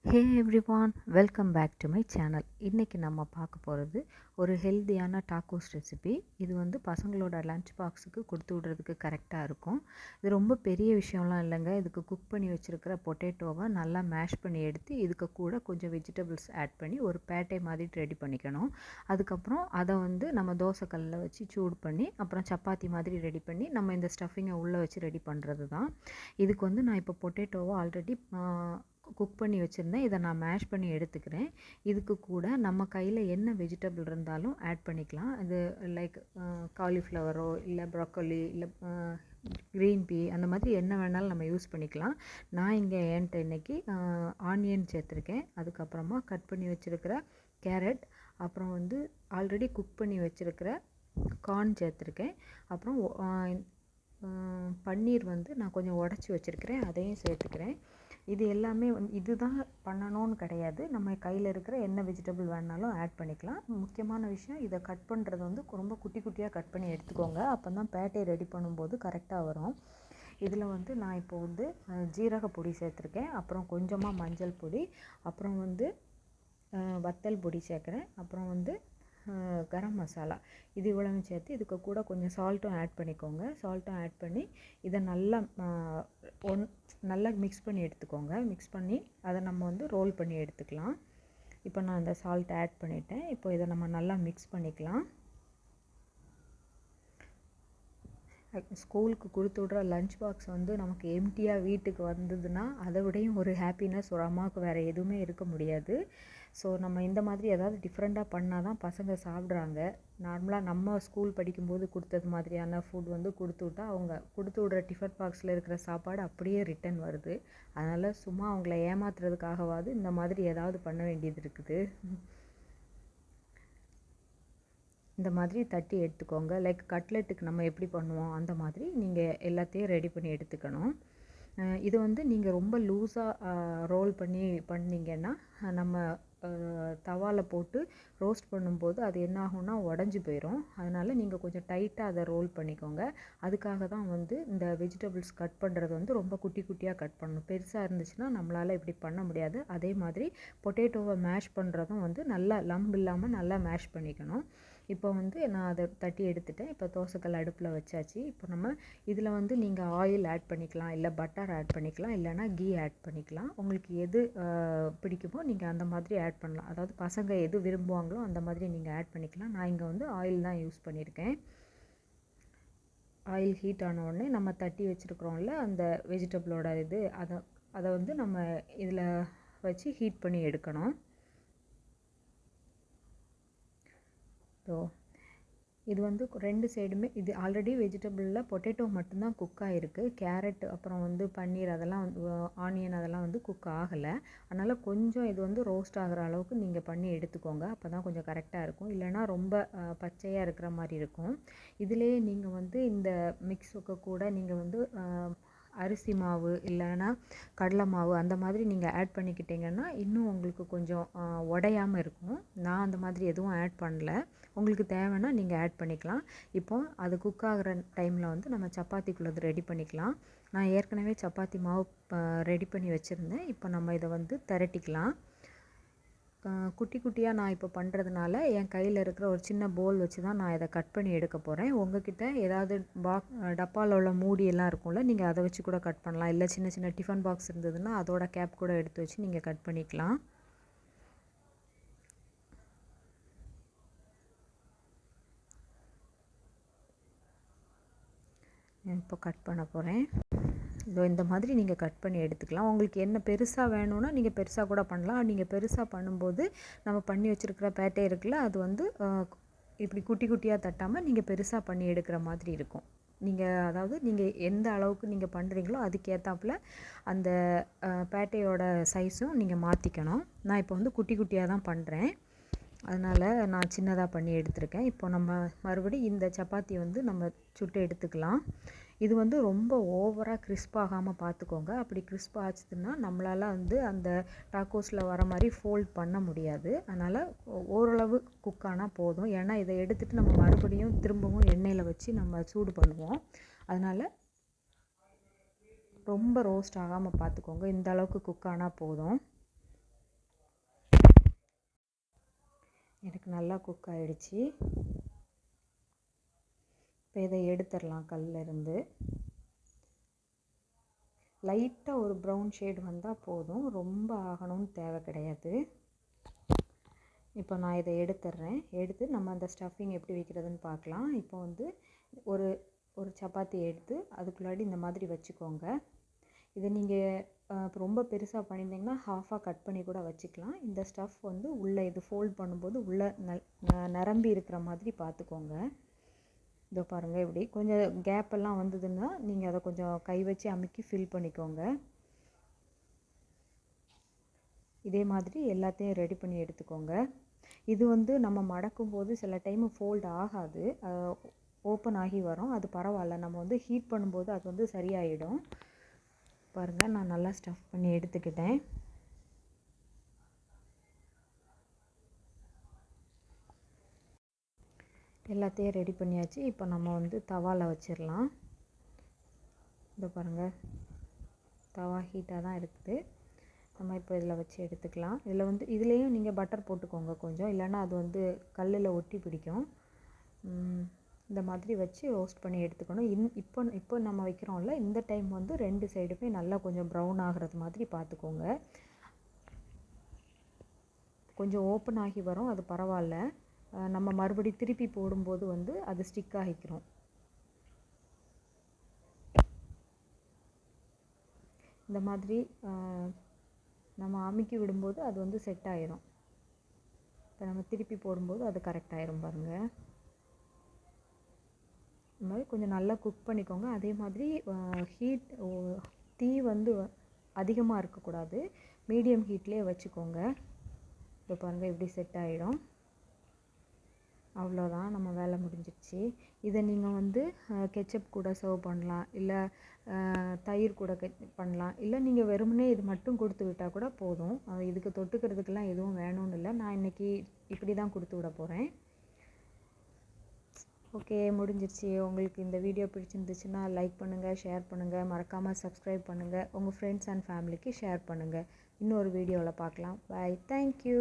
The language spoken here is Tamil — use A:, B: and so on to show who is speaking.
A: Hey everyone, welcome back to my channel. இன்றைக்கி நம்ம பார்க்க போகிறது ஒரு ஹெல்த்தியான டாக்கோஸ் ரெசிபி. இது வந்து பசங்களோட லஞ்ச் பாக்ஸுக்கு கொடுத்து விட்றதுக்கு கரெக்டாக இருக்கும். இது ரொம்ப பெரிய விஷயம்லாம் இல்லைங்க. இதுக்கு குக் பண்ணி வச்சுருக்கிற பொட்டேட்டோவை நல்லா மேஷ் பண்ணி எடுத்து இதுக்கு கூட கொஞ்சம் வெஜிடபிள்ஸ் ஆட் பண்ணி ஒரு பேட்டை மாதிரி ரெடி பண்ணிக்கணும். அதுக்கப்புறம் அதை வந்து நம்ம தோசைக்கல்லில் வச்சு சூடு பண்ணி அப்புறம் சப்பாத்தி மாதிரி ரெடி பண்ணி நம்ம இந்த ஸ்டஃபிங்கை உள்ளே வச்சு ரெடி பண்ணுறது தான். இதுக்கு வந்து நான் இப்போ பொட்டேட்டோவை ஆல்ரெடி குக் பண்ணி வச்சுருந்தேன். இதை நான் மேஷ் பண்ணி எடுத்துக்கிறேன். இதுக்கு கூட நம்ம கையில் என்ன வெஜிடபிள் இருந்தாலும் ஆட் பண்ணிக்கலாம். இது லைக் காலிஃப்ளவரோ இல்லை ப்ரோக்கோலி இல்லை க்ரீன் பீ அந்த மாதிரி என்ன வேணாலும் நம்ம யூஸ் பண்ணிக்கலாம். நான் இங்கே என்கிட்ட இன்றைக்கி ஆனியன் சேர்த்துருக்கேன். அதுக்கப்புறமா கட் பண்ணி வச்சுருக்கிற கேரட், அப்புறம் வந்து ஆல்ரெடி குக் பண்ணி வச்சுருக்கிற கார்ன் சேர்த்துருக்கேன். அப்புறம் பன்னீர் வந்து நான் கொஞ்சம் உடச்சி வச்சுருக்கிறேன், அதையும் சேர்த்துக்கிறேன். இது எல்லாமே வந்து இதுதான் பண்ணணும்னு கிடையாது. நம்ம கையில் இருக்கிற என்ன வெஜிடபிள் வேணாலும் ஆட் பண்ணிக்கலாம். முக்கியமான விஷயம், இதை கட் பண்ணுறது வந்து ரொம்ப குட்டி குட்டியாக கட் பண்ணி எடுத்துக்கோங்க. அப்போ தான் பேட்டை ரெடி பண்ணும்போது கரெக்டாக வரும். இதில் வந்து நான் இப்போ வந்து ஜீரக பொடி சேர்த்துருக்கேன், அப்புறம் கொஞ்சமாக மஞ்சள் பொடி, அப்புறம் வந்து வத்தல் பொடி சேர்க்குறேன், அப்புறம் வந்து கரம் மசாலா, இது இவ்வளவு சேர்த்து இதுக்கு கூட கொஞ்சம் சால்ட்டும் ஆட் பண்ணிக்கோங்க. சால்ட்டும் ஆட் பண்ணி இதை நல்லா மிக்ஸ் பண்ணி எடுத்துக்கோங்க. மிக்ஸ் பண்ணி அதை நம்ம வந்து ரோல் பண்ணி எடுத்துக்கலாம். இப்போ நான் இந்த சால்ட் ஆட் பண்ணிட்டேன். இப்போ இதை நம்ம நல்லா மிக்ஸ் பண்ணிக்கலாம். ஸ்கூலுக்கு கொடுத்து விட்ற லஞ்ச் பாக்ஸ் வந்து நமக்கு எம்டியாக வீட்டுக்கு வந்ததுன்னா அதை விடையும் ஒரு ஹாப்பினஸ் ஒரு அம்மாவுக்கு வேறு எதுவுமே இருக்க முடியாது. ஸோ நம்ம இந்த மாதிரி ஏதாவது டிஃப்ரெண்ட்டாக பண்ணால் தான் பசங்க சாப்பிட்றாங்க. நார்மலாக நம்ம ஸ்கூல் படிக்கும்போது கொடுத்தது மாதிரியான ஃபுட் வந்து கொடுத்து விட்டா அவங்க கொடுத்து விட்ற டிஃபன் பாக்ஸில் இருக்கிற சாப்பாடு அப்படியே ரிட்டன் வருது. அதனால் சும்மா அவங்கள ஏமாத்துறதுக்காகவாது இந்த மாதிரி ஏதாவது பண்ண வேண்டியது இருக்குது. இந்த மாதிரி தட்டி எடுத்துக்கோங்க. லைக் கட்லெட்டுக்கு நம்ம எப்படி பண்ணுவோம் அந்த மாதிரி நீங்கள் எல்லாத்தையும் ரெடி பண்ணி எடுத்துக்கணும். இது வந்து நீங்கள் ரொம்ப லூஸாக ரோல் பண்ணி பண்ணிங்கன்னா நம்ம தவாவில் போட்டு ரோஸ்ட் பண்ணும்போது அது என்ன ஆகும்னா உடஞ்சி போயிடும். அதனால் நீங்கள் கொஞ்சம் டைட்டாக அதை ரோல் பண்ணிக்கோங்க. அதுக்காக தான் வந்து இந்த வெஜிடபிள்ஸ் கட் பண்ணுறது வந்து ரொம்ப குட்டி குட்டியாக கட் பண்ணணும். பெருசாக இருந்துச்சுன்னா நம்மளால் இப்படி பண்ண முடியாது. அதே மாதிரி பொட்டேட்டோவை மேஷ் பண்ணுறதும் வந்து நல்லா லம்ப் இல்லாமல் நல்லா மேஷ் பண்ணிக்கணும். இப்போ வந்து நான் அதை தட்டி எடுத்துட்டேன். இப்போ தோசைக்கல் அடுப்பில் வச்சாச்சு. இப்போ நம்ம இதில் வந்து நீங்கள் ஆயில் ஆட் பண்ணிக்கலாம், இல்லை பட்டர் ஆட் பண்ணிக்கலாம், இல்லைனா கீ ஆட் பண்ணிக்கலாம். உங்களுக்கு எது பிடிக்குமோ நீங்கள் அந்த மாதிரி ஆட் பண்ணலாம். அதாவது பசங்க எது விரும்புவாங்களோ அந்த மாதிரி நீங்கள் ஆட் பண்ணிக்கலாம். நான் இங்கே வந்து ஆயில் தான் யூஸ் பண்ணியிருக்கேன். ஆயில் ஹீட் ஆன உடனே நம்ம தட்டி வச்சுருக்குறோம்ல அந்த வெஜிடபிளோட அதை வந்து நம்ம இதில் வச்சு ஹீட் பண்ணி எடுக்கணும். ஸோ இது வந்து ரெண்டு சைடுமே இது ஆல்ரெடி வெஜிடபிளில் பொட்டேட்டோ மட்டும்தான் குக் ஆகிருக்கு. கேரட் அப்புறம் வந்து பன்னீர் அதெல்லாம் வந்து ஆனியன் அதெல்லாம் வந்து குக் ஆகலை. அதனால் கொஞ்சம் இது வந்து ரோஸ்ட் ஆகிற அளவுக்கு நீங்கள் பண்ணி எடுத்துக்கோங்க. அப்போ தான் கொஞ்சம் கரெக்டாக இருக்கும். இல்லைனா ரொம்ப பச்சையாக இருக்கிற மாதிரி இருக்கும். இதிலே நீங்கள் வந்து இந்த மிக்ஸுக்கு கூட நீங்கள் வந்து அரிசி மாவு இல்லைன்னா கடலை மாவு அந்த மாதிரி நீங்கள் ஆட் பண்ணிக்கிட்டிங்கன்னா இன்னும் உங்களுக்கு கொஞ்சம் உடையாமல் இருக்கும். நான் அந்த மாதிரி எதுவும் ஆட் பண்ணல. உங்களுக்கு தேவைன்னா நீங்கள் ஆட் பண்ணிக்கலாம். இப்போ அது குக் ஆகிற டைமில் வந்து நம்ம சப்பாத்திக்குள்ளது ரெடி பண்ணிக்கலாம். நான் ஏற்கனவே சப்பாத்தி மாவு ரெடி பண்ணி வச்சுருந்தேன். இப்போ நம்ம இதை வந்து திரட்டிக்கலாம். குட்டி குட்டியாக நான் இப்போ பண்ணுறதுனால என் கையில் இருக்கிற ஒரு சின்ன போல் வச்சு தான் நான் இதை கட் பண்ணி எடுக்க போகிறேன். உங்கள்கிட்ட ஏதாவது டப்பாவில் உள்ள மூடியெல்லாம் இருக்கும்ல, நீங்கள் அதை வச்சு கூட கட் பண்ணலாம். இல்லை சின்ன சின்ன டிஃபன் பாக்ஸ் இருந்ததுன்னா அதோட கேப் கூட எடுத்து வச்சு நீங்கள் கட் பண்ணிக்கலாம். இப்போ கட் பண்ண போகிறேன். இந்த மாதிரி நீங்கள் கட் பண்ணி எடுத்துக்கலாம். உங்களுக்கு என்ன பெருசாக வேணும்னா நீங்கள் பெருசாக கூட பண்ணலாம். நீங்கள் பெருசாக பண்ணும்போது நம்ம பண்ணி வச்சுருக்கிற பேட்டை இருக்குல்ல, அது வந்து இப்படி குட்டி குட்டியாக தட்டாமல் நீங்கள் பெருசாக பண்ணி எடுக்கிற மாதிரி இருக்கும். அதாவது நீங்கள் எந்த அளவுக்கு நீங்கள் பண்ணுறீங்களோ அதுக்கேற்றாப்புல அந்த பேட்டையோட சைஸும் நீங்கள் மாற்றிக்கணும். நான் இப்போ வந்து குட்டி குட்டியாக தான் பண்ணுறேன், அதனால் நான் சின்னதாக பண்ணி எடுத்திருக்கேன். இப்போ நம்ம மறுபடியும் இந்த சப்பாத்தி வந்து நம்ம சுட்டு எடுத்துக்கலாம். இது வந்து ரொம்ப ஓவராக கிறிஸ்பாகாமல் பார்த்துக்கோங்க. அப்படி கிறிஸ்ப் ஆச்சுதுன்னா நம்மளால் வந்து அந்த டாக்கோஸில் வர மாதிரி ஃபோல்ட் பண்ண முடியாது. அதனால் ஓரளவு குக் ஆனால் போதும். ஏன்னா இதை எடுத்துகிட்டு நம்ம மறுபடியும் திரும்பவும் எண்ணெயில் வச்சு நம்ம சூடு பண்ணுவோம். அதனால் ரொம்ப ரோஸ்ட் ஆகாமல் பார்த்துக்கோங்க. இந்த அளவுக்கு குக் ஆனால் போதும். எனக்கு நல்லா குக் ஆகிடுச்சி. இப்போ இதை எடுத்துடலாம் கல்லிருந்து. லைட்டாக ஒரு ப்ரௌன் ஷேட் வந்தால் போதும், ரொம்ப ஆகணும்னு தேவை கிடையாது. இப்போ நான் இதை எடுத்துடுறேன். எடுத்து நம்ம அந்த ஸ்டஃபிங் எப்படி வைக்கிறதுன்னு பார்க்கலாம். இப்போ வந்து ஒரு ஒரு சப்பாத்தி எடுத்து அதுக்குள்ளாடி இந்த மாதிரி வச்சுக்கோங்க. இதை நீங்கள் ரொம்ப பெருசாக பண்ணியிருந்தீங்கன்னா ஹாஃபாக கட் பண்ணி கூட வச்சுக்கலாம். இந்த ஸ்டஃப் வந்து உள்ளே இது ஃபோல்ட் பண்ணும்போது உள்ளே நிரம்பி இருக்கிற மாதிரி பார்த்துக்கோங்க. இதோ பாருங்கள், இப்படி கொஞ்சம் கேப்பெல்லாம் வந்ததுன்னா நீங்கள் அதை கொஞ்சம் கை வச்சு அமுக்கி ஃபில் பண்ணிக்கோங்க. இதே மாதிரி எல்லாத்தையும் ரெடி பண்ணி எடுத்துக்கோங்க. இது வந்து நம்ம மடக்கும் போது சில டைம் ஃபோல்ட் ஆகாது, ஓப்பன் ஆகி வரும். அது பரவாயில்ல, நம்ம வந்து ஹீட் பண்ணும்போது அது வந்து சரியாயிடும். பாருங்கள், நான் நல்லா ஸ்டஃப் பண்ணி எடுத்துக்கிட்டேன். எல்லாத்தையும் ரெடி பண்ணியாச்சு. இப்போ நம்ம வந்து தவாவில் வச்சிடலாம். இதோ பாருங்கள், தவா ஹீட்டாக தான் இருக்குது. நம்ம இப்போ இதில் வச்சு எடுத்துக்கலாம். இதில் வந்து இதுலேயும் நீங்கள் பட்டர் போட்டுக்கோங்க கொஞ்சம், இல்லைன்னா அது வந்து கல்லில் ஒட்டி பிடிக்கும். இந்த மாதிரி வச்சு ரோஸ்ட் பண்ணி எடுத்துக்கணும். இப்போ நம்ம வைக்கிறோம்ல, இந்த டைம் வந்து 2 சைடுமே நல்லா கொஞ்சம் ப்ரௌன் ஆகிறது மாதிரி பார்த்துக்கோங்க. கொஞ்சம் ஓப்பன் ஆகி வரும், அது பரவாயில்ல. நம்ம மறுபடி திருப்பி போடும்போது வந்து அது ஸ்டிக் ஆகிக்கிறோம். இந்த மாதிரி நம்ம அமுக்கி விடும்போது அது வந்து செட் ஆயிரும். இப்போ நம்ம திருப்பி போடும்போது அது கரெக்ட் ஆயிரும் பாருங்கள். இந்த மாதிரி கொஞ்சம் நல்லா குக் பண்ணிக்கோங்க. அதே மாதிரி தீ வந்து அதிகமாக இருக்கக்கூடாது, மீடியம் ஹீட்லேயே வச்சுக்கோங்க. இப்போ பாருங்கள், இப்படி செட் ஆகிடும். அவ்வளோதான், நம்ம வேலை முடிஞ்சிடுச்சு. இதை நீங்கள் வந்து கெச்சப் கூட சர்வ் பண்ணலாம், இல்லை தயிர் கூட பண்ணலாம், இல்லை நீங்கள் வெறுமனே இது மட்டும் கொடுத்து விட்டால் கூட போதும். இதுக்கு தொட்டுக்கிறதுக்கெல்லாம் எதுவும் வேணும்னு இல்லை. நான் இன்றைக்கி இப்படி தான் கொடுத்து விட போகிறேன். ஓகே, முடிஞ்சிடுச்சு. உங்களுக்கு இந்த வீடியோ பிடிச்சிருந்துச்சுன்னா லைக் பண்ணுங்கள், ஷேர் பண்ணுங்கள், மறக்காமல் சப்ஸ்கிரைப் பண்ணுங்கள், உங்கள் ஃப்ரெண்ட்ஸ் அண்ட் ஃபேமிலிக்கு ஷேர் பண்ணுங்கள். இன்னொரு வீடியோவில் பார்க்கலாம். பாய், தேங்க்யூ.